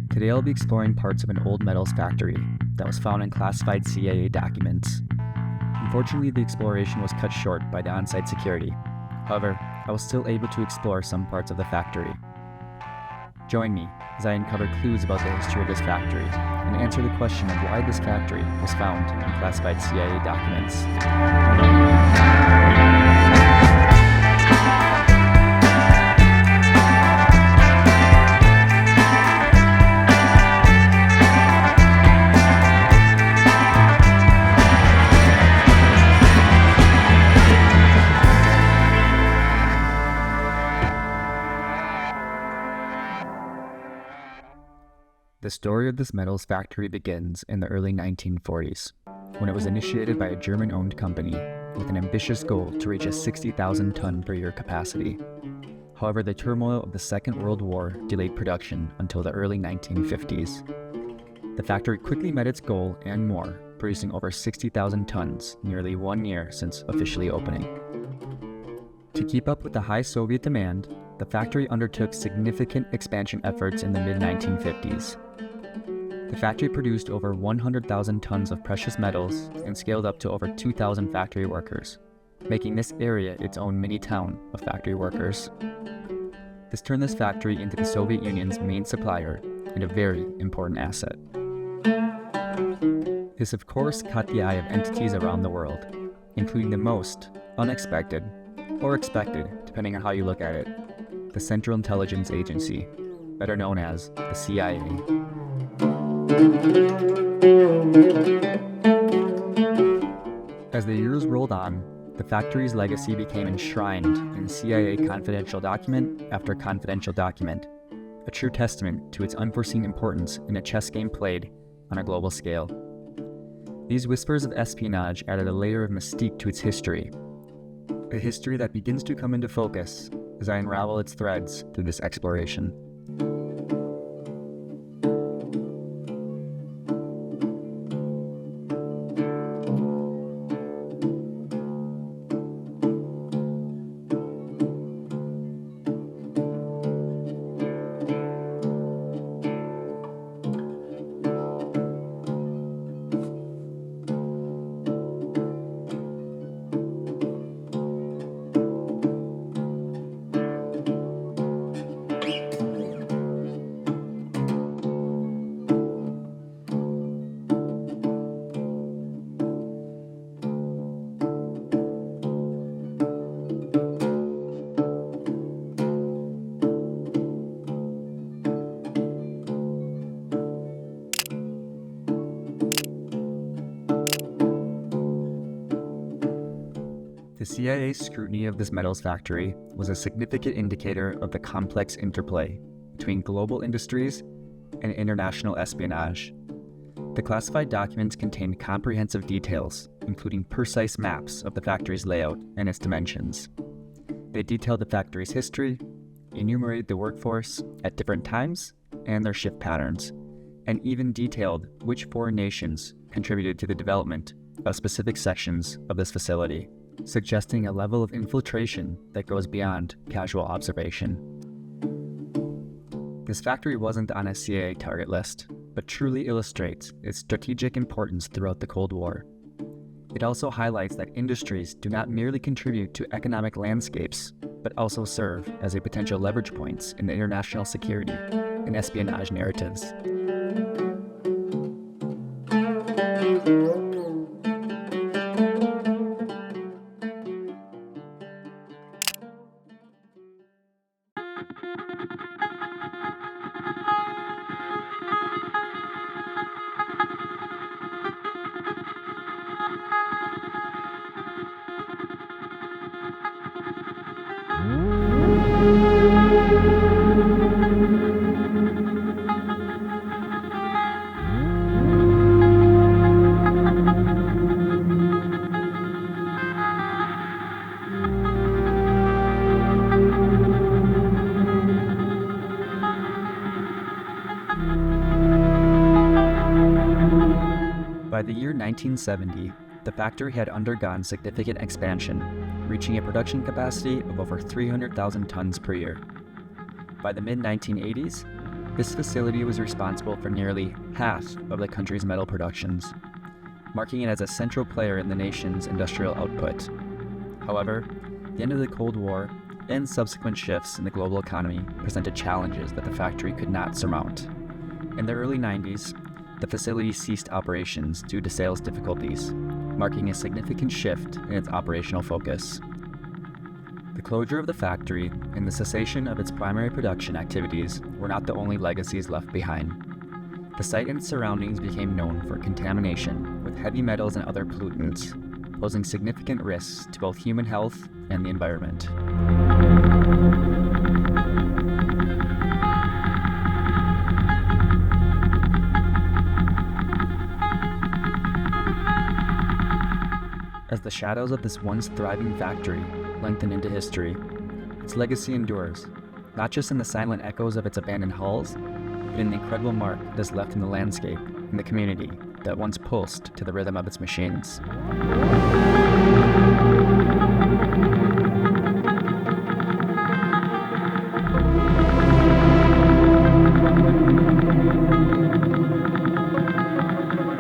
Today I'll be exploring parts of an old metals factory that was found in classified CIA documents. Unfortunately, the exploration was cut short by the on-site security. However, I was still able to explore some parts of the factory. Join me as I uncover clues about the history of this factory and answer the question of why this factory was found in classified CIA documents. The story of this metals factory begins in the early 1940s, when it was initiated by a German-owned company with an ambitious goal to reach a 60,000 ton per year capacity. However, the turmoil of the Second World War delayed production until the early 1950s. The factory quickly met its goal and more, producing over 60,000 tons nearly 1 year since officially opening. To keep up with the high Soviet demand, the factory undertook significant expansion efforts in the mid-1950s. The factory produced over 100,000 tons of precious metals and scaled up to over 2,000 factory workers, making this area its own mini-town of factory workers. This turned this factory into the Soviet Union's main supplier and a very important asset. This of course caught the eye of entities around the world, including the most unexpected, or expected depending on how you look at it, the Central Intelligence Agency, better known as the CIA. As the years rolled on, the factory's legacy became enshrined in CIA confidential document after confidential document, a true testament to its unforeseen importance in a chess game played on a global scale. These whispers of espionage added a layer of mystique to its history, a history that begins to come into focus as I unravel its threads through this exploration. The CIA's scrutiny of this metals factory was a significant indicator of the complex interplay between global industries and international espionage. The classified documents contained comprehensive details, including precise maps of the factory's layout and its dimensions. They detailed the factory's history, enumerated the workforce at different times and their shift patterns, and even detailed which foreign nations contributed to the development of specific sections of this facility, suggesting a level of infiltration that goes beyond casual observation. This factory wasn't on a CIA target list, but truly illustrates its strategic importance throughout the Cold War. It also highlights that industries do not merely contribute to economic landscapes, but also serve as a potential leverage points in the international security and espionage narratives. By the year 1970, the factory had undergone significant expansion, reaching a production capacity of over 300,000 tons per year. By the mid-1980s, This facility was responsible for nearly half of the country's metal productions, marking it as a central player in the nation's industrial output. However, the end of the Cold War and subsequent shifts in the global economy presented challenges that the factory could not surmount. In the early 90s, the facility ceased operations due to sales difficulties, marking a significant shift in its operational focus. The closure of the factory and the cessation of its primary production activities were not the only legacies left behind. The site and its surroundings became known for contamination with heavy metals and other pollutants, posing significant risks to both human health and the environment. As the shadows of this once thriving factory lengthen into history, its legacy endures, not just in the silent echoes of its abandoned halls, but in the incredible mark it has left in the landscape and the community that once pulsed to the rhythm of its machines.